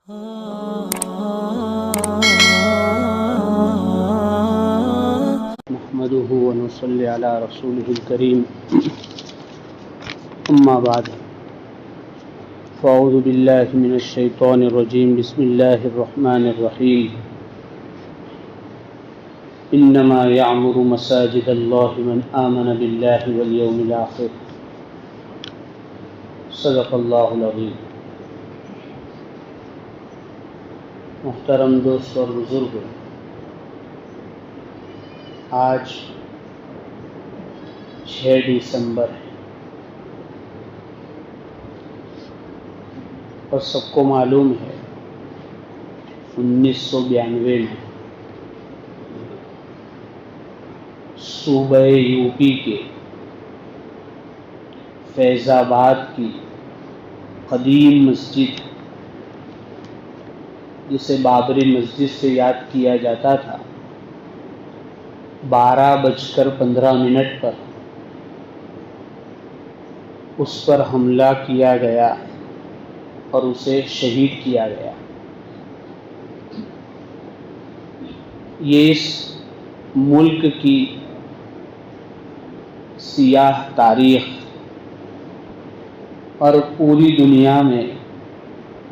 نحمده ونصلي على رسوله الكريم اما بعد فاعوذ بالله من الشيطان الرجيم بسم الله الرحمن الرحيم انما يعمر مساجد الله من آمن بالله واليوم الآخر صدق الله العظيم۔ محترم دوست اور بزرگ، آج 6 دسمبر ہے اور سب کو معلوم ہے 1992 میں صوبہ یو پی کے فیض آباد کی قدیم مسجد، جسے بابری مسجد سے یاد کیا جاتا تھا، 12:15 پر اس پر حملہ کیا گیا اور اسے شہید کیا گیا۔ یہ اس ملک کی سیاہ تاریخ اور پوری دنیا میں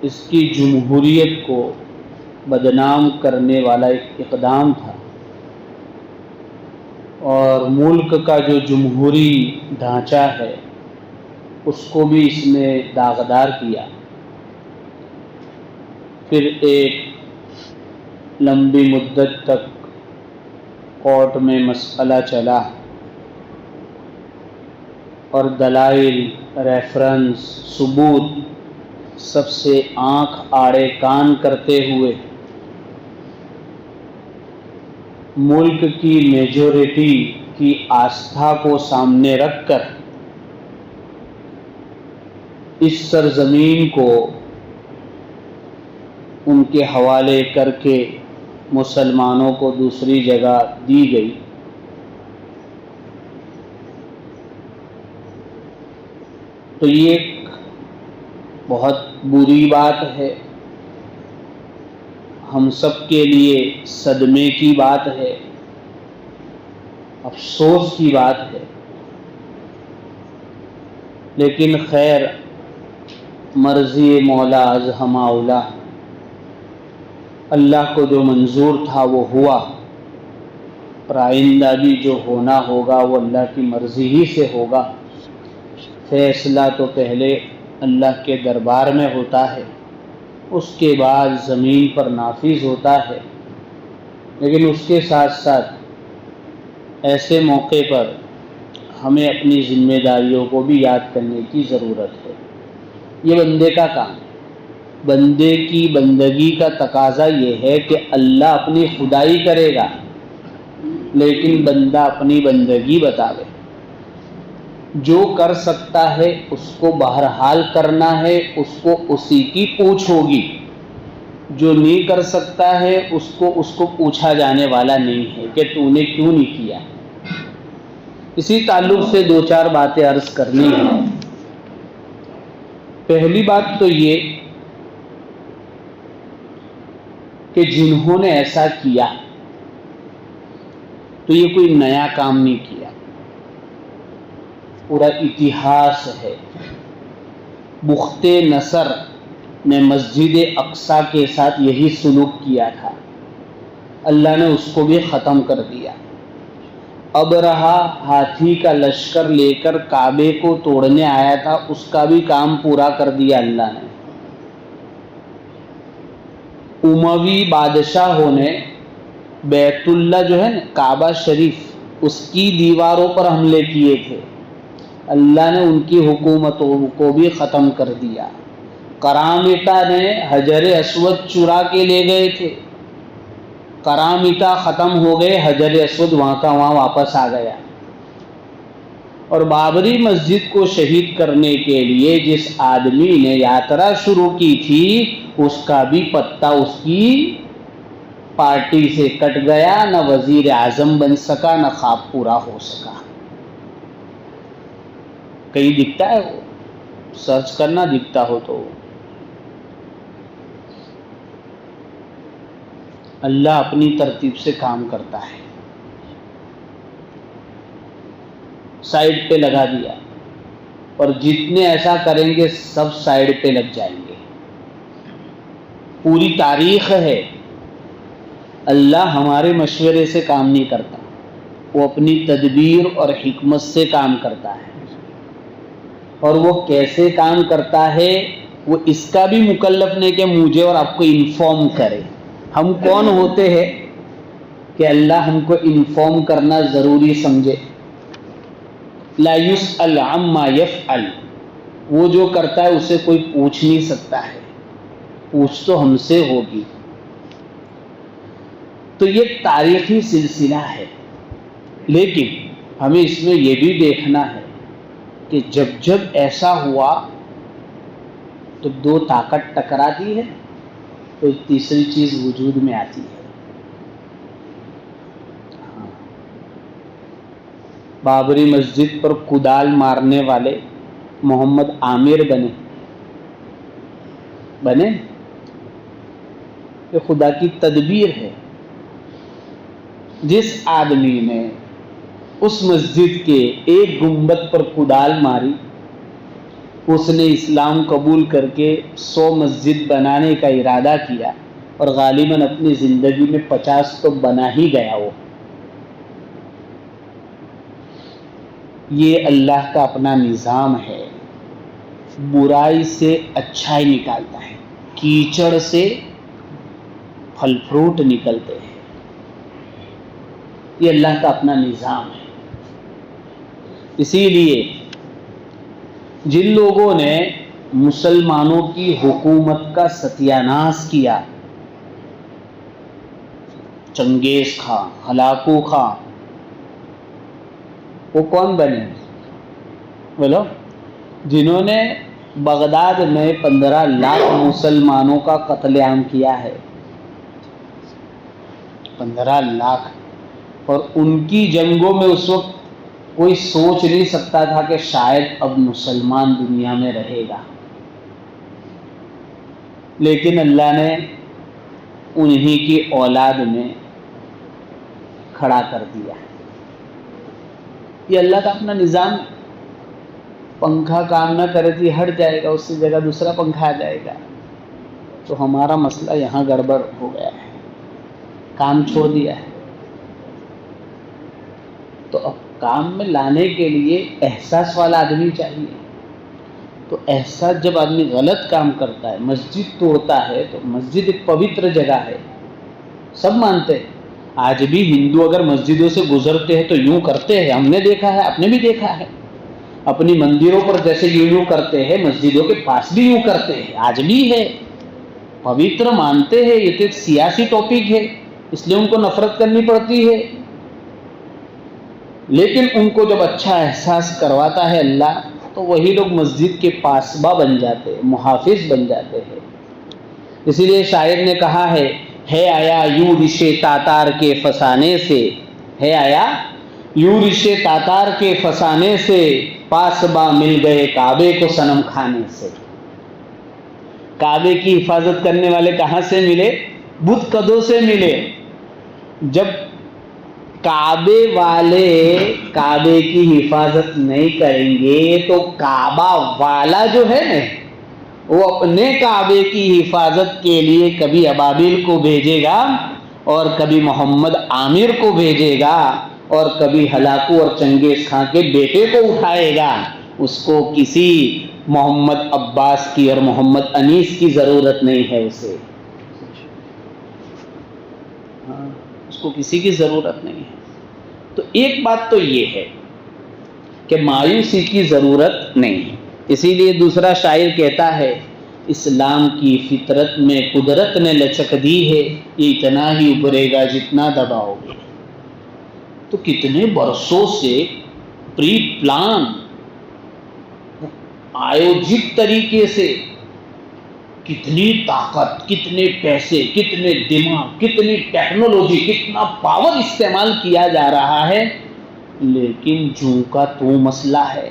اس کی جمہوریت کو بدنام کرنے والا ایک اقدام تھا، اور ملک کا جو جمہوری ڈھانچہ ہے اس کو بھی اس نے داغدار کیا۔ پھر ایک لمبی مدت تک کورٹ میں مسئلہ چلا اور دلائل، ریفرنس، ثبوت سب سے آنکھ آڑے کان کرتے ہوئے ملک کی میجورٹی کی آستھا کو سامنے رکھ کر اس سرزمین کو ان کے حوالے کر کے مسلمانوں کو دوسری جگہ دی گئی۔ تو یہ ایک بہت بری بات ہے، ہم سب کے لیے صدمے کی بات ہے، افسوس کی بات ہے، لیکن خیر مرضی مولا از ہم اولا، اللہ کو جو منظور تھا وہ ہوا، اور آئندہ بھی جو ہونا ہوگا وہ اللہ کی مرضی ہی سے ہوگا۔ فیصلہ تو پہلے اللہ کے دربار میں ہوتا ہے، اس کے بعد زمین پر نافذ ہوتا ہے، لیکن اس کے ساتھ ساتھ ایسے موقع پر ہمیں اپنی ذمہ داریوں کو بھی یاد کرنے کی ضرورت ہے۔ یہ بندے کا کام ہے، بندے کی بندگی کا تقاضا یہ ہے کہ اللہ اپنی خدائی کرے گا، لیکن بندہ اپنی بندگی بتاوے۔ جو کر سکتا ہے اس کو بہرحال کرنا ہے، اس کو اسی کی پوچھ ہوگی۔ جو نہیں کر سکتا ہے اس کو پوچھا جانے والا نہیں ہے کہ تو نے کیوں نہیں کیا۔ اسی تعلق سے 2-4 باتیں عرض کرنی ہیں۔ پہلی بات تو یہ کہ جنہوں نے ایسا کیا تو یہ کوئی نیا کام نہیں کیا، پورا اتہاس ہے۔ بخت نصر نے مسجد اقصی کے ساتھ یہی سلوک کیا تھا، اللہ نے اس کو بھی ختم کر دیا۔ ابرہہ ہاتھی کا لشکر لے کر کعبے کو توڑنے آیا تھا، اس کا بھی کام پورا کر دیا اللہ نے۔ اموی بادشاہوں نے بیت اللہ جو ہے نا کعبہ شریف، اس کی دیواروں پر حملے کیے تھے، اللہ نے ان کی حکومتوں کو بھی ختم کر دیا۔ کرامٹا نے حجر اسود چرا کے لے گئے تھے، کرامٹا ختم ہو گئے، حجر اسود وہاں کا وہاں واپس آ گیا۔ اور بابری مسجد کو شہید کرنے کے لیے جس آدمی نے یاترا شروع کی تھی اس کا بھی پتہ اس کی پارٹی سے کٹ گیا، نہ وزیر اعظم بن سکا، نہ خواب پورا ہو سکا۔ کہیں دکھتا ہے وہ، سرچ کرنا دکھتا ہو تو۔ اللہ اپنی ترتیب سے کام کرتا ہے. سائڈ پہ لگا دیا، اور جتنے ایسا کریں گے سب سائڈ پہ لگ جائیں گے. پوری تاریخ ہے. اللہ ہمارے مشورے سے کام نہیں کرتا، وہ اپنی تدبیر اور حکمت سے کام کرتا ہے. اور وہ کیسے کام کرتا ہے وہ اس کا بھی مکلف نہیں کہ مجھے اور آپ کو انفارم کرے. ہم کون ہوتے ہیں کہ اللہ ہم کو انفارم کرنا ضروری سمجھے؟ لا یسأل عما یفعل، وہ جو کرتا ہے اسے کوئی پوچھ نہیں سکتا ہے، پوچھ تو ہم سے ہوگی. تو یہ تاریخی سلسلہ ہے. لیکن ہمیں اس میں یہ بھی دیکھنا ہے کہ جب جب ایسا ہوا تو دو طاقت ٹکراتی ہے تو تیسری چیز وجود میں آتی ہے. بابری مسجد پر کدال مارنے والے محمد عامر بنے. یہ خدا کی تدبیر ہے. جس آدمی نے اس مسجد کے ایک گنبد پر کدال ماری، اس نے اسلام قبول کر کے 100 مسجد بنانے کا ارادہ کیا، اور غالباً اپنی زندگی میں 50 تو بنا ہی گیا. وہ یہ اللہ کا اپنا نظام ہے. برائی سے اچھائی نکالتا ہے، کیچڑ سے پھل فروٹ نکلتے ہیں. یہ اللہ کا اپنا نظام ہے. اسی لیے جن لوگوں نے مسلمانوں کی حکومت کا ستیہ ناش کیا، چنگیز خان، ہلاکو خان، وہ کون بنے؟ بولو. جنہوں نے بغداد میں 15 لاکھ مسلمانوں کا قتل عام کیا ہے. 15 لاکھ. اور ان کی جنگوں میں اس وقت کوئی سوچ نہیں سکتا تھا کہ شاید اب مسلمان دنیا میں رہے گا. لیکن اللہ نے انہی کی اولاد میں کھڑا کر دیا. یہ اللہ کا اپنا نظام. پنکھا کام نہ کرے تو ہٹ جائے گا، اس کی جگہ دوسرا پنکھا آ جائے گا. تو ہمارا مسئلہ یہاں گڑبڑ ہو گیا ہے، کام چھوڑ دیا ہے. تو اب کام میں لانے کے لیے احساس والا آدمی چاہیے. تو احساس جب آدمی غلط کام کرتا ہے، مسجد توڑتا ہے، تو مسجد ایک پوتر جگہ ہے، سب مانتے ہیں. آج بھی ہندو اگر مسجدوں سے گزرتے ہیں تو یوں کرتے ہیں. ہم نے دیکھا ہے، آپ نے بھی دیکھا ہے. اپنی مندروں پر جیسے یوں کرتے ہیں، مسجدوں کے پاس بھی یوں کرتے ہیں. آج بھی ہے، پوتر مانتے ہیں. یہ تو ایک سیاسی ٹاپک ہے، اس لیے ان کو نفرت کرنی پڑتی ہے. لیکن ان کو جب اچھا احساس کرواتا ہے اللہ، تو وہی لوگ مسجد کے پاسباں بن جاتے ہیں، محافظ بن جاتے ہیں. اسی لیے شاعر نے کہا ہے آیا یوں رشے تاتار کے فسانے سے، ہے آیا یوں رشے تاتار کے فسانے سے، پاسباں مل گئے کعبے کو صنم کھانے سے. کعبے کی حفاظت کرنے والے کہاں سے ملے؟ بت قدوں سے ملے. جب کعبے والے کعبے کی حفاظت نہیں کریں گے تو کعبہ والا جو ہے نا، وہ اپنے کعبے کی حفاظت کے لیے کبھی ابابیل کو بھیجے گا، اور کبھی محمد عامر کو بھیجے گا، اور کبھی ہلاکو اور چنگیز خان کے بیٹے کو اٹھائے گا. اس کو کسی محمد عباس کی اور محمد انیس کی ضرورت نہیں ہے. اس کو کسی کی ضرورت نہیں ہے. تو ایک بات تو یہ ہے کہ مایوسی کی ضرورت نہیں ہے. اسی لیے دوسرا شاعر کہتا ہے اسلام کی فطرت میں قدرت نے لچک دی ہے، یہ اتنا ہی ابھرے گا جتنا دباؤ گے. تو کتنے برسوں سے پری پلان آیوجت طریقے سے کتنی طاقت، کتنے پیسے، کتنے دماغ، کتنی ٹیکنالوجی، کتنا پاور استعمال کیا جا رہا ہے، لیکن جوں کا تو مسئلہ ہے،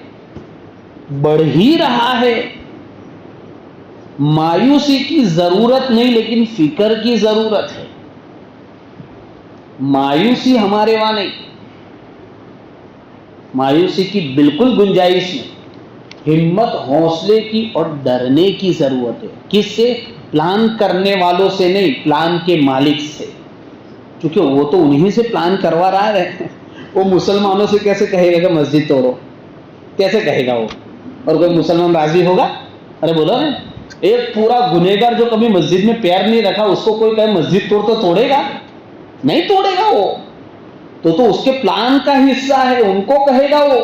بڑھ ہی رہا ہے. مایوسی کی ضرورت نہیں، لیکن فکر کی ضرورت ہے. مایوسی ہمارے وہاں نہیں، مایوسی کی بالکل گنجائش نہیں، ہمت حوصلے کی اور ڈرنے کی ضرورت ہے۔ کس سے؟ پلان کرنے والوں سے نہیں، پلان کے مالک سے، کیونکہ وہ تو انہی سے پلان کروا رہا ہے۔ وہ مسلمانوں سے کیسے کہے گا کہ مسجد توڑو؟ کیسے کہے گا وہ؟ اور کوئی مسلمان راضی ہوگا؟ ارے بولو نا، ایک پورا گنہگار جو کبھی مسجد میں پیر نہیں رکھا اس کو کوئی کہے مسجد توڑ، تو توڑے گا؟ نہیں توڑے گا وہ، تو اس کے پلان کا حصہ ہے، ان کو کہے گا وہ۔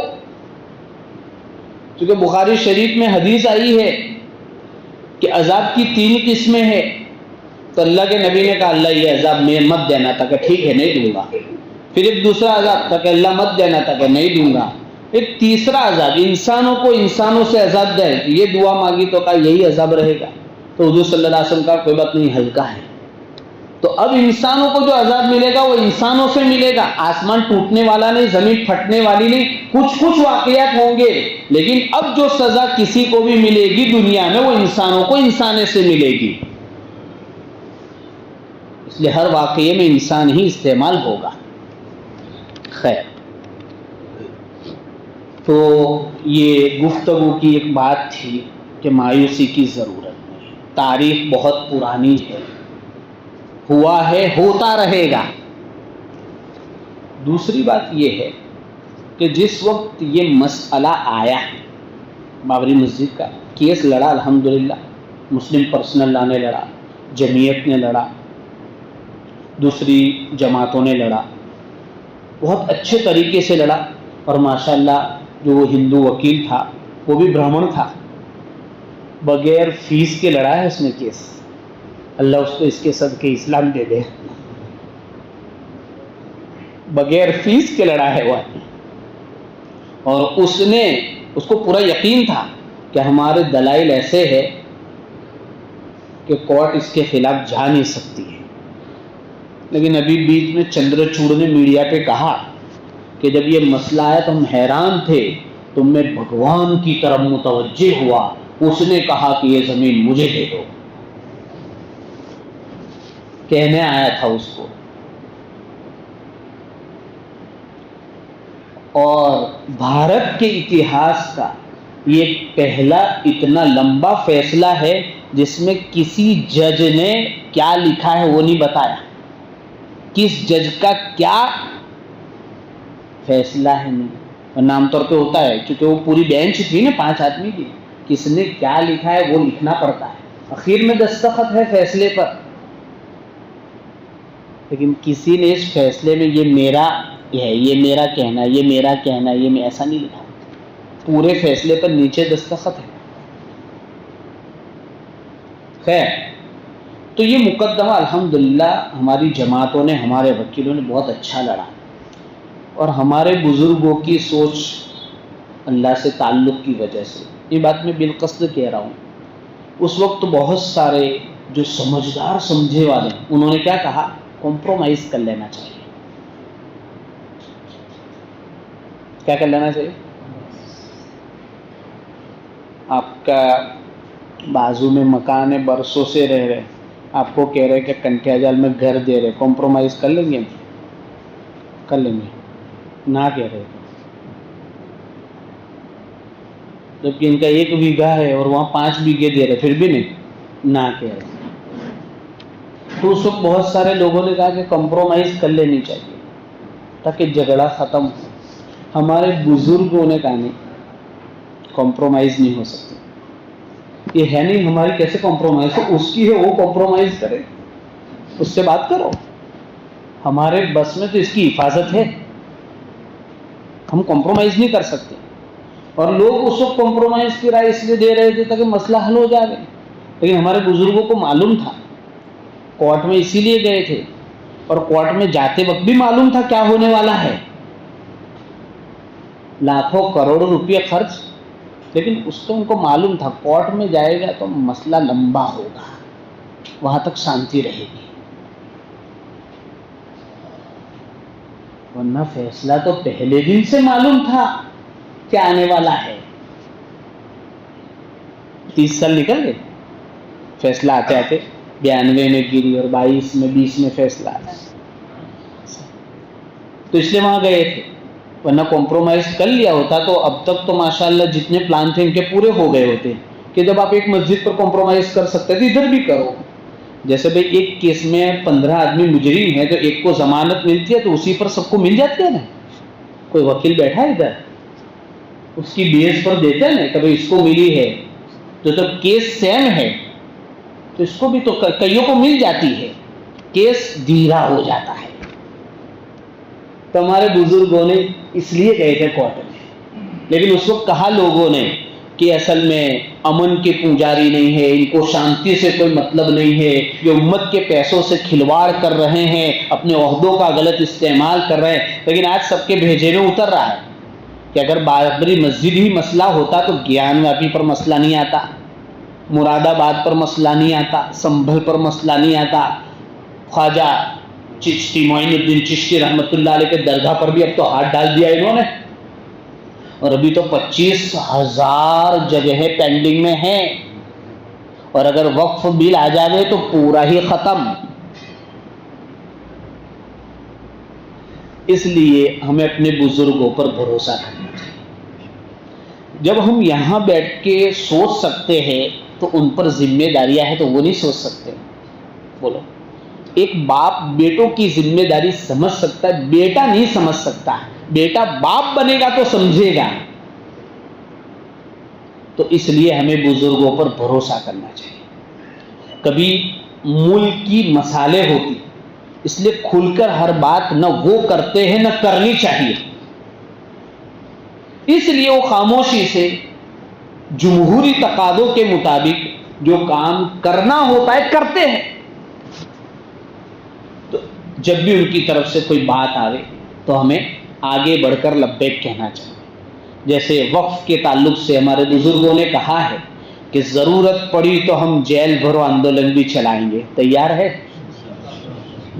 کیونکہ بخاری شریف میں حدیث آئی ہے کہ عذاب کی 3 قسمیں ہیں، تو اللہ کے نبی نے کہا اللہ یہ عذاب میں مت دینا تھا، کہ ٹھیک ہے نہیں دوں گا۔ پھر ایک دوسرا عذاب تھا کہ اللہ مت دینا تھا، کہ نہیں دوں گا۔ ایک تیسرا عذاب انسانوں کو انسانوں سے عذاب دے، یہ دعا مانگی تو کہا یہی عذاب رہے گا، تو حضور صلی اللہ علیہ وسلم کا کوئی بات نہیں، ہلکا ہے۔ تو اب انسانوں کو جو عذاب ملے گا وہ انسانوں سے ملے گا، آسمان ٹوٹنے والا نہیں، زمین پھٹنے والی نہیں، کچھ واقعات ہوں گے، لیکن اب جو سزا کسی کو بھی ملے گی دنیا میں وہ انسانوں کو انسانے سے ملے گی، اس لیے ہر واقعے میں انسان ہی استعمال ہوگا۔ خیر، تو یہ گفتگو کی ایک بات تھی کہ مایوسی کی ضرورت نہیں، تاریخ بہت پرانی ہے، ہوا ہے، ہوتا رہے گا۔ دوسری بات یہ ہے کہ جس وقت یہ مسئلہ آیا، بابری مسجد کا کیس لڑا، الحمدللہ مسلم پرسنل لا نے لڑا، جمعیت نے لڑا، دوسری جماعتوں نے لڑا، بہت اچھے طریقے سے لڑا، اور ماشاءاللہ جو وہ ہندو وکیل تھا وہ بھی برہمن تھا، بغیر فیس کے لڑا ہے اس نے کیس، اللہ اس کو اس کے صدقے اسلام دے دے، بغیر فیس کے لڑا ہے وہ، اور اس کو پورا یقین تھا کہ ہمارے دلائل ایسے ہے کہ کورٹ اس کے خلاف جا نہیں سکتی ہے۔ لیکن ابھی بیچ میں چندرچوڑ نے میڈیا پہ کہا کہ جب یہ مسئلہ آیا تو ہم حیران تھے، تو میں بھگوان کی طرف متوجہ ہوا، اس نے کہا کہ یہ زمین مجھے دے دو، کہنے آیا تھا اس کو۔ اور بھارت کے اتہاس کا یہ پہلا اتنا لمبا فیصلہ ہے جس میں کسی جج نے کیا لکھا ہے وہ نہیں بتایا، کس جج کا کیا فیصلہ ہے نہیں، اور عام طور پہ ہوتا ہے کیونکہ وہ پوری بینچ تھی نا 5 آدمی کی، کس نے کیا لکھا ہے وہ لکھنا پڑتا ہے، آخر میں دستخط ہے فیصلے پر، لیکن کسی نے اس فیصلے میں یہ میرا ہے، یہ میرا کہنا، یہ میرا کہنا، یہ میں ایسا نہیں لکھا، پورے فیصلے پر نیچے دستخط ہے۔ خیر، تو یہ مقدمہ الحمدللہ ہماری جماعتوں نے، ہمارے وکیلوں نے بہت اچھا لڑا، اور ہمارے بزرگوں کی سوچ اللہ سے تعلق کی وجہ سے، یہ بات میں بالقصد کہہ رہا ہوں، اس وقت بہت سارے جو سمجھدار سمجھے والے انہوں نے کیا کہا، کمپرومائز کر لینا چاہیے۔ کیا کر لینا چاہیے؟ آپ کا بازو میں مکان ہے، برسوں سے رہ رہے، آپ کو کہہ رہے کہ کنٹیا جال میں گھر دے رہے، کمپرومائز کر لیں گے؟ کر لیں گے؟ نہ کہہ رہے، جبکہ ان کا 1 بیگھہ ہے اور وہاں 5 بیگھے دے رہے، پھر بھی نہیں، نہ کہہ رہے۔ تو اس وقت بہت سارے لوگوں نے کہا کہ کمپرومائز کر لینی چاہیے تاکہ جھگڑا ختم ہو۔ ہمارے بزرگوں نے کہا نہیں، کمپرومائز نہیں ہو سکتی، یہ ہے نہیں ہماری، کیسے کمپرومائز ہو، اس کی ہے وہ کمپرومائز کرے، اس سے بات کرو، ہمارے بس میں تو اس کی حفاظت ہے، ہم کمپرومائز نہیں کر سکتے۔ اور لوگ اس وقت کمپرومائز کی رائے اس لیے دے رہے تھے تاکہ مسئلہ حل ہو جائے، لیکن ہمارے بزرگوں کو معلوم تھا، کورٹ میں اسی لیے گئے تھے، اور کورٹ میں جاتے وقت بھی معلوم تھا کیا ہونے والا ہے، لاکھوں کروڑوں روپے خرچ، لیکن اس کو ان کو معلوم تھا کورٹ میں جائے گا تو مسئلہ لمبا ہوگا، وہاں تک شانتی رہے گی، ورنہ فیصلہ تو پہلے دن سے معلوم تھا کہ آنے والا ہے۔ 30 سال نکل گئے، فیصلہ آتے آتے 92 میں گری اور 22 میں 20 میں فیصلہ آیا، تو اس لیے وہاں گئے تھے، ورنہ کمپرومائز کر لیا ہوتا تو اب تک تو ماشاءاللہ جتنے پلان تھے ان کے پورے ہو گئے ہوتے، کہ جب آپ ایک مسجد پر کمپرومائز کر سکتے تو ادھر بھی کرو. جیسے بھائی ایک کیس میں 15 آدمی مجرم ہیں تو ایک کو ضمانت ملتی ہے تو اسی پر سب کو مل جاتی ہے نا. کوئی وکیل بیٹھا ہے ادھر، اس کی بیس پر دیتے ہیں نا کہ بھائی اس کو ملی ہے، تو جب کیس سیم ہے تو اس کو بھی تو کئیوں کو مل جاتی ہے، کیس دھیرا ہو جاتا ہے. تو ہمارے بزرگوں نے اس لیے گئے تھے کورٹ میں، لیکن اس وقت کہا لوگوں نے کہ اصل میں امن کے پجاری نہیں ہے، ان کو شانتی سے کوئی مطلب نہیں ہے، یہ امت کے پیسوں سے کھلواڑ کر رہے ہیں، اپنے عہدوں کا غلط استعمال کر رہے ہیں. لیکن آج سب کے بھیجے میں اتر رہا ہے کہ اگر بابری مسجد ہی مسئلہ ہوتا تو گیان واپی پر مسئلہ نہیں آتا، مراد آباد پر مسئلہ نہیں آتا، سنبھل پر مسئلہ نہیں آتا، خواجہ چشتی معین الدین چشتی رحمۃ اللہ علیہ کے درگاہ پر بھی اب تو ہاتھ ڈال دیا انہوں نے، اور ابھی تو 25,000 جگہیں پینڈنگ میں ہیں، اور اگر وقف بل آ جائے تو پورا ہی ختم. اس لیے ہمیں اپنے بزرگوں پر بھروسہ کرنا چاہیے. جب ہم یہاں بیٹھ کے سوچ سکتے ہیں تو ان پر ذمہ داریاں ہیں تو وہ نہیں سوچ سکتے؟ بولو، ایک باپ بیٹوں کی ذمہ داری سمجھ سکتا ہے، بیٹا نہیں سمجھ سکتا. بیٹا باپ بنے گا تو سمجھے گا. تو اس لیے ہمیں بزرگوں پر بھروسہ کرنا چاہیے. کبھی ملک کی مسالے ہوتی، اس لیے کھل کر ہر بات نہ وہ کرتے ہیں نہ کرنی چاہیے. اس لیے وہ خاموشی سے جمہوری تقاضوں کے مطابق جو کام کرنا ہوتا ہے کرتے ہیں. تو جب بھی ان کی طرف سے کوئی بات آئے تو ہمیں آگے بڑھ کر لبیک کہنا چاہیے. جیسے وقف کے تعلق سے ہمارے بزرگوں نے کہا ہے کہ ضرورت پڑی تو ہم جیل بھرو آندولن بھی چلائیں گے. تیار ہے؟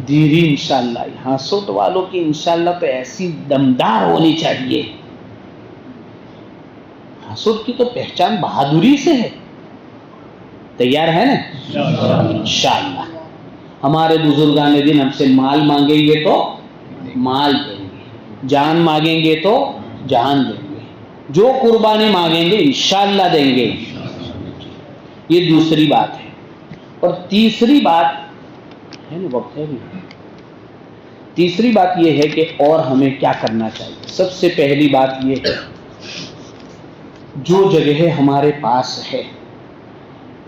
دھیری انشاءاللہ. یہاں سوٹ والوں کی انشاءاللہ تو ایسی دمدار ہونی چاہیے. حسود کی تو پہچان بہادری سے ہے. تیار ہے نا؟ انشاءاللہ. ہمارے بزرگان دین ہم سے مال مانگیں گے تو مال دیں گے، جان مانگیں گے تو جان دیں گے، جو قربانی مانگیں گے انشاءاللہ دیں گے. یہ دوسری بات ہے. اور تیسری بات ہے نا، وقت ہے بھی. تیسری بات یہ ہے کہ اور ہمیں کیا کرنا چاہیے. سب سے پہلی بات یہ ہے، جو جگہ ہمارے پاس ہے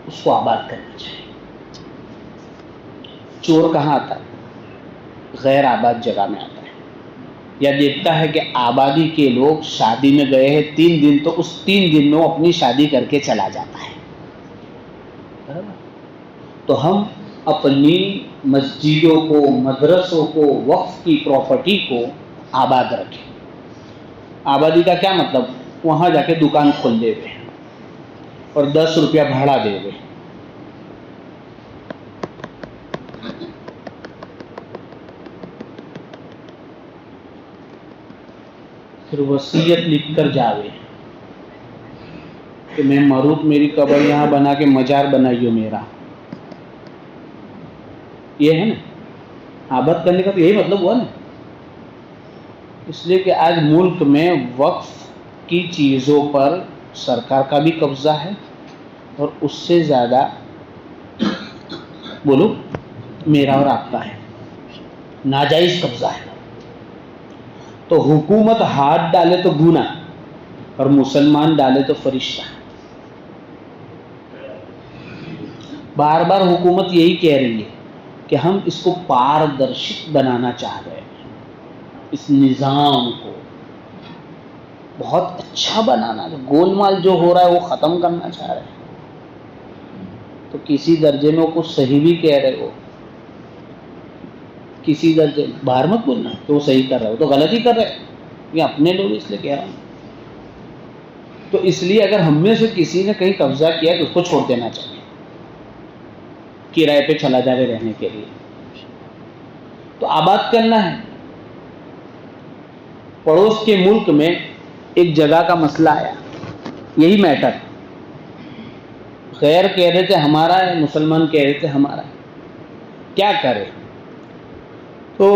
اس کو آباد کرنا چاہیے. چور کہاں آتا ہے؟ غیر آباد جگہ میں آتا ہے. یا دیکھتا ہے کہ آبادی کے لوگ شادی میں گئے ہیں 3 دن، تو اس 3 دن میں وہ اپنی شادی کر کے چلا جاتا ہے. تو ہم اپنی مسجدوں کو، مدرسوں کو، وقف کی پراپرٹی کو آباد رکھیں. آبادی کا کیا مطلب؟ وہاں جا کے دکان کھول دے ہوئے اور 10 روپیہ بھاڑا دے ہوئے. پھر وصیت لکھ کر جاوے کہ میں مروں تو میری قبر یہاں بنا کے مزار بنائیو میرا. یہ ہے نا آباد کرنے کا، تو یہی مطلب ہوا نا. اس لیے کہ آج ملک میں وقف کی چیزوں پر سرکار کا بھی قبضہ ہے، اور اس سے زیادہ بولو میرا اور آپ کا ہے، ناجائز قبضہ ہے. تو حکومت ہاتھ ڈالے تو گناہ، اور مسلمان ڈالے تو فرشتہ. بار بار حکومت یہی کہہ رہی ہے کہ ہم اس کو پاردرشی بنانا چاہ رہے ہیں، اس نظام کو بہت اچھا بنانا، گول مال جو ہو رہا ہے وہ ختم کرنا چاہ رہے ہیں. تو کسی درجے میں وہ کچھ صحیح بھی کہہ رہے ہو، کسی درجے باہر مت بولنا کہ وہ صحیح کر رہے ہو، تو غلط ہی کر رہے. یہ اپنے لوگ اس لیے کہہ رہا ہوں. تو اس لیے اگر ہم میں سے کسی نے کہیں قبضہ کیا تو اس کو چھوڑ دینا چاہیے، کرائے پہ چلا جائے رہنے کے لیے. تو آباد کرنا ہے. پڑوس کے ملک میں ایک جگہ کا مسئلہ آیا، یہی میٹر. غیر کہہ رہے تھے ہمارا ہے، مسلمان کہہ رہے تھے ہمارا ہے. کیا کرے؟ تو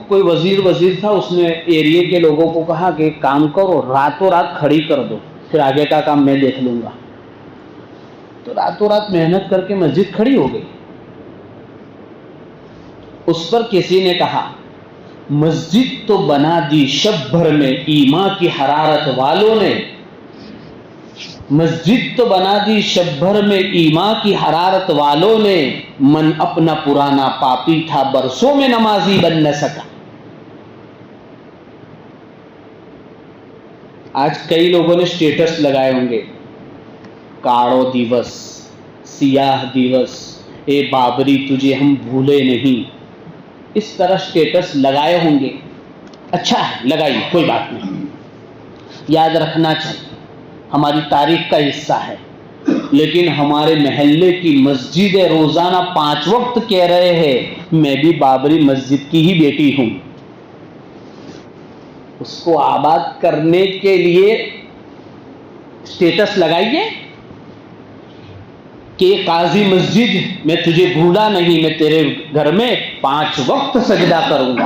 کوئی وزیر تھا، اس نے ایریے کے لوگوں کو کہا کہ کام کرو، راتوں رات کھڑی کر دو، پھر آگے کا کام میں دیکھ لوں گا۔ تو راتوں رات محنت کر کے مسجد کھڑی ہو گئی۔ اس پر کسی نے کہا مسجد تو بنا دی شب بھر میں ایمان کی حرارت والوں نے، مسجد تو بنا دی شب بھر میں ایمان کی حرارت والوں نے، من اپنا پرانا پاپی تھا برسوں میں نمازی بن نہ سکا۔ آج کئی لوگوں نے سٹیٹس لگائے ہوں گے، کاڑو دیوس، سیاہ دیوس، اے بابری تجھے ہم بھولے نہیں، اس طرح سٹیٹس لگائے ہوں گے۔ اچھا ہے، لگائیے، کوئی بات نہیں، یاد رکھنا چاہیے، ہماری تاریخ کا حصہ ہے۔ لیکن ہمارے محلے کی مسجد روزانہ 5 وقت کہہ رہے ہیں میں بھی بابری مسجد کی ہی بیٹی ہوں۔ اس کو آباد کرنے کے لیے سٹیٹس لگائیے کہ قاضی مسجد میں تجھے بھولا نہیں، میں تیرے گھر میں 5 وقت سجدہ کروں گا،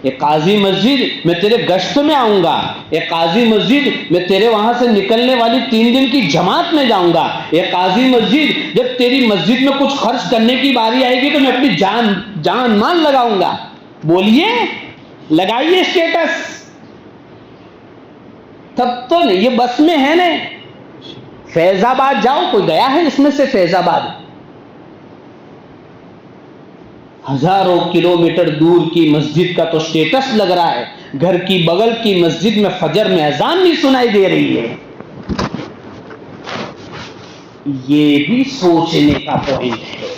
یہ قاضی مسجد میں تیرے گشت میں آؤں گا، یہ قاضی مسجد میں تیرے وہاں سے نکلنے والی 3 دن کی جماعت میں جاؤں گا، یہ قاضی مسجد جب تیری مسجد میں کچھ خرچ کرنے کی باری آئے گی تو میں اپنی جان مان لگاؤں گا۔ بولیے، لگائیے سٹیٹس، تب تو نہیں یہ بس میں ہے نا۔ فیض آباد جاؤ، کوئی گیا ہے اس میں سے فیض آباد؟ ہزاروں کلومیٹر دور کی مسجد کا تو سٹیٹس لگ رہا ہے، گھر کی بغل کی مسجد میں فجر میں اذان بھی سنائی دے رہی ہے۔ یہ بھی سوچنے کا پوائنٹ ہے۔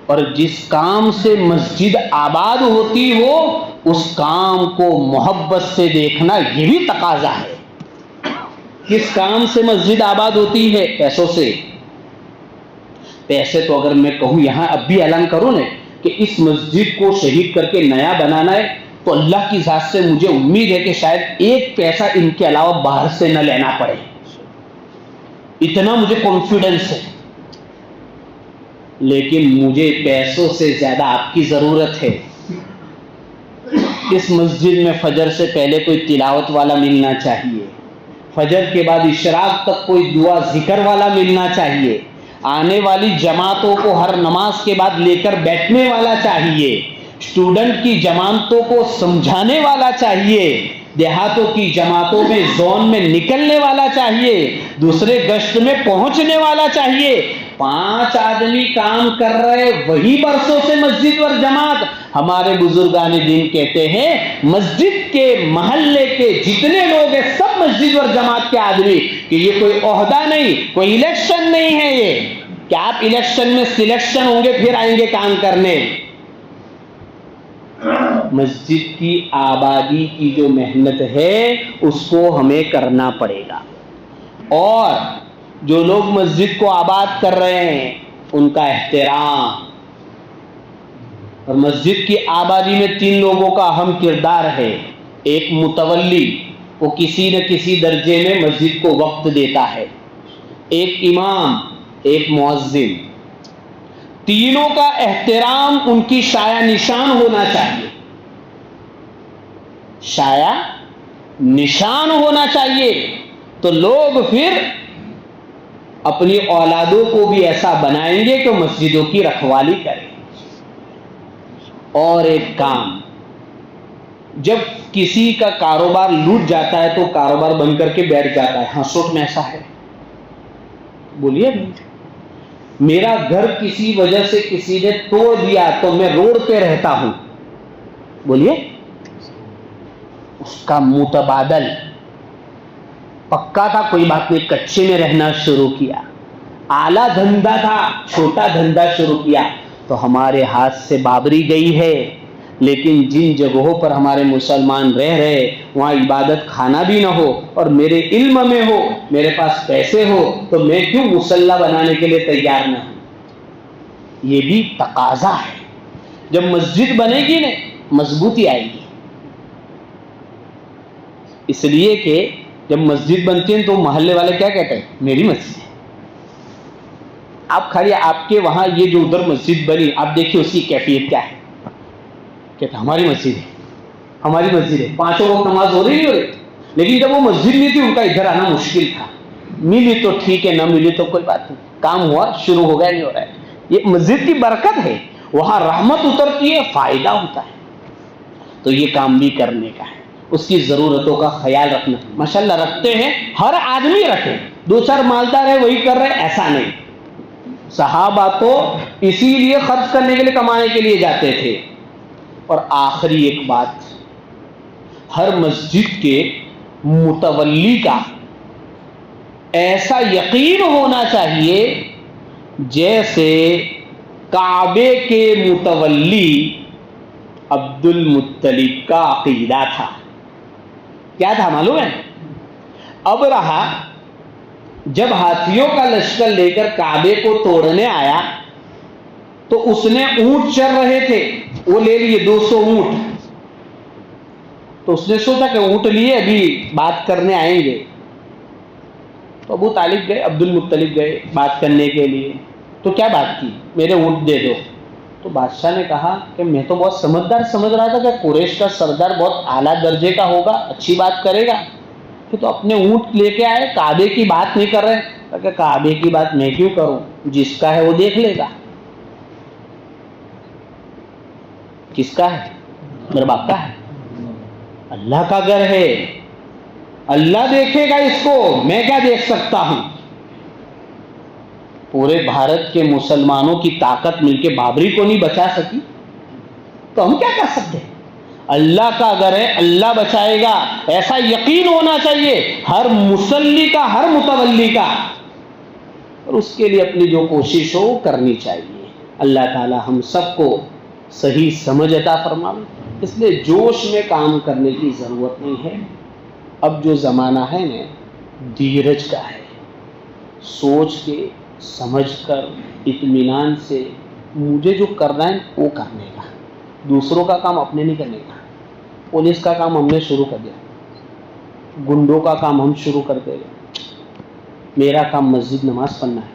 اور جس کام سے مسجد آباد ہوتی ہو اس کام کو محبت سے دیکھنا یہ بھی تقاضا ہے۔ کس کام سے مسجد آباد ہوتی ہے؟ پیسوں سے۔ پیسے تو اگر میں کہوں یہاں اب بھی اعلان کروں نا کہ اس مسجد کو شہید کر کے نیا بنانا ہے تو اللہ کی ذات سے مجھے امید ہے کہ شاید 1 پیسہ ان کے علاوہ باہر سے نہ لینا پڑے، اتنا مجھے کانفیڈنس ہے۔ لیکن مجھے پیسوں سے زیادہ آپ کی ضرورت ہے۔ اس مسجد میں فجر سے پہلے کوئی تلاوت والا ملنا چاہیے، فجر کے بعد اشراق تک کوئی دعا ذکر والا ملنا چاہیے، آنے والی جماعتوں کو ہر نماز کے بعد لے کر بیٹھنے والا چاہیے، اسٹوڈنٹ کی جماعتوں کو سمجھانے والا چاہیے، دیہاتوں کی جماعتوں میں زون میں نکلنے والا چاہیے، دوسرے گشت میں پہنچنے والا چاہیے۔ 5 آدمی کام کر رہے وہی برسوں سے مسجد اور جماعت۔ ہمارے بزرگان دین کہتے ہیں مسجد کے محلے کے جتنے لوگ ہیں سب مسجد اور جماعت کے آدمی، کہ یہ کوئی عہدہ نہیں، کوئی الیکشن نہیں ہے، یہ کہ آپ الیکشن میں سلیکشن ہوں گے پھر آئیں گے کام کرنے۔ مسجد کی آبادی کی جو محنت ہے اس کو ہمیں کرنا پڑے گا، اور جو لوگ مسجد کو آباد کر رہے ہیں ان کا احترام۔ اور مسجد کی آبادی میں 3 لوگوں کا اہم کردار ہے۔ ایک متولی، وہ کسی نہ کسی درجے میں مسجد کو وقت دیتا ہے، ایک امام، ایک مؤذن۔ تینوں کا احترام ان کی شایع نشان ہونا چاہیے، شایع نشان ہونا چاہیے، تو لوگ پھر اپنی اولادوں کو بھی ایسا بنائیں گے کہ مسجدوں کی رکھوالی کریں۔ اور ایک کام، جب کسی کا کاروبار لوٹ جاتا ہے تو کاروبار بند کر کے بیٹھ جاتا ہے۔ ہاں سوچ میں ایسا ہے؟ بولیے، میرا گھر کسی وجہ سے کسی نے توڑ دیا تو میں روڈ پہ رہتا ہوں، بولیے، اس کا متبادل پکا تھا، کوئی بات نہیں، کچے میں رہنا شروع کیا، اعلیٰ دھندا تھا، چھوٹا دھندا شروع کیا، تو ہمارے ہاتھ سے بابری گئی ہے۔ لیکن جن جگہوں پر ہمارے مسلمان رہ رہے وہاں عبادت خانہ بھی نہ ہو اور میرے علم میں ہو، میرے پاس پیسے ہو، تو میں کیوں مصلی بنانے کے لیے تیار نہ ہوں؟ یہ بھی تقاضا ہے۔ جب مسجد بنے گی نا مضبوطی آئے گی، اس لیے کہ جب مسجد بنتی ہے تو محلے والے کیا کہتے ہیں؟ میری مسجد ہے۔ آپ کھڑے، آپ کے وہاں یہ جو ادھر مسجد بنی، آپ دیکھیے اس کی کیفیت کیا ہے۔ کہتا ہماری مسجد ہے، ہماری مسجد ہے، 5 وقت نماز ہو رہی ہے، لیکن جب وہ مسجد نہیں تھی ان کا ادھر آنا مشکل تھا. ملی تو ٹھیک ہے، نہ ملی تو کوئی بات نہیں، کام ہوا، شروع ہو گیا، نہیں ہو رہا ہے. یہ مسجد کی برکت ہے، وہاں رحمت اترتی ہے، فائدہ ہوتا ہے. تو یہ کام بھی کرنے کا ہے، اس کی ضرورتوں کا خیال رکھنا. ماشاءاللہ رکھتے ہیں، ہر آدمی رکھے، 2-4 مالدار ہے وہی کر رہے، ایسا نہیں. صحابہ تو اسی لیے خرچ کرنے کے لیے، کمانے کے لیے جاتے تھے. اور آخری ایک بات، ہر مسجد کے متولی کا ایسا یقین ہونا چاہیے جیسے کعبے کے متولی عبد المطلب کا عقیدہ تھا. کیا تھا معلوم ہے؟ ابرہہ جب ہاتھیوں کا لشکر لے کر کعبے کو توڑنے آیا تو اس نے اونٹ چر رہے تھے، وہ لے لیے 200 اونٹ. تو اس نے سوچا کہ اونٹ لیے، ابھی بات کرنے آئیں گے. تو ابو طالب گئے، عبد المطلب گئے بات کرنے کے لیے. تو کیا بات کی؟ میرے اونٹ دے دو. تو بادشاہ نے کہا کہ میں تو بہت سمجھدار سمجھ رہا تھا کہ قریش کا سردار بہت اعلیٰ درجے کا ہوگا، اچھی بات کرے گا. کہ تو اپنے اونٹ لے کے آئے، کعبے کی بات نہیں کر رہے. کہ کعبے کی بات میں کیوں کروں، جس کا ہے وہ دیکھ لے گا. کس کا ہے؟ میرے باپ کا ہے. اللہ کا گھر ہے، اللہ دیکھے گا اس کو، میں کیا دیکھ سکتا ہوں. پورے بھارت کے مسلمانوں کی طاقت مل کے بابری کو نہیں بچا سکی، تو ہم کیا کر سکتے ہیں؟ اللہ کا گھر ہے، اللہ بچائے گا، ایسا یقین ہونا چاہیے ہر مصلی کا، ہر متولی کا. اور اس کے لیے اپنی جو کوشش ہو وہ کرنی چاہیے. اللہ تعالی ہم سب کو صحیح سمجھ عطا فرمائے. اس لیے جوش میں کام کرنے کی ضرورت نہیں ہے. اب جو زمانہ ہے نا دھیرج کا ہے، سوچ کے سمجھ کر اطمینان سے مجھے جو کرنا ہے وہ کرنے کا، دوسروں کا کام اپنے نہیں کرنے کا. پولیس کا کام ہم نے شروع کر دیا، گنڈوں کا کام ہم شروع کر دیں گے. میرا کام مسجد نماز پڑھنا ہے،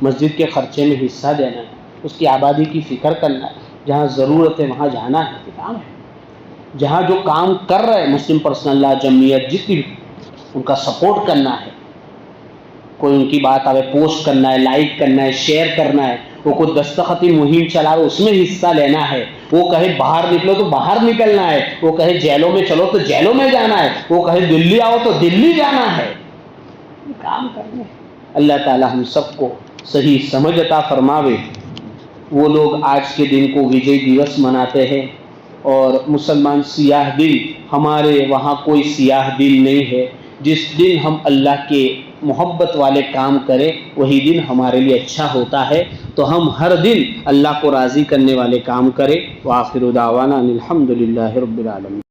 مسجد کے خرچے میں حصہ دینا ہے، اس کی آبادی کی فکر کرنا ہے، جہاں ضرورت ہے وہاں جانا ہے. یہ کام ہے. جہاں جو کام کر رہے مسلم پرسنل لا جمعیت جتنی بھی، ان کا سپورٹ کرنا ہے. کوئی ان کی بات آئے پوسٹ کرنا ہے، لائک کرنا ہے، شیئر کرنا ہے. وہ کوئی دستخطی مہم چلا رہا ہے اس میں حصہ لینا ہے. وہ کہے باہر نکلو تو باہر نکلنا ہے. وہ کہے جیلوں میں چلو تو جیلوں میں جانا ہے. وہ کہے دلی آؤ تو دلی جانا ہے. یہ کام کرنے. اللہ تعالی ہم سب کو صحیح سمجھ عطا فرماوے. وہ لوگ آج کے دن کو وجے دیوس مناتے ہیں اور مسلمان سیاہ دن، ہمارے وہاں کوئی سیاہ دن نہیں ہے. جس دن ہم اللہ کے محبت والے کام کریں وہی دن ہمارے لیے اچھا ہوتا ہے. تو ہم ہر دن اللہ کو راضی کرنے والے کام کریں. وآخر دعوانا الحمد للہ رب العالمین.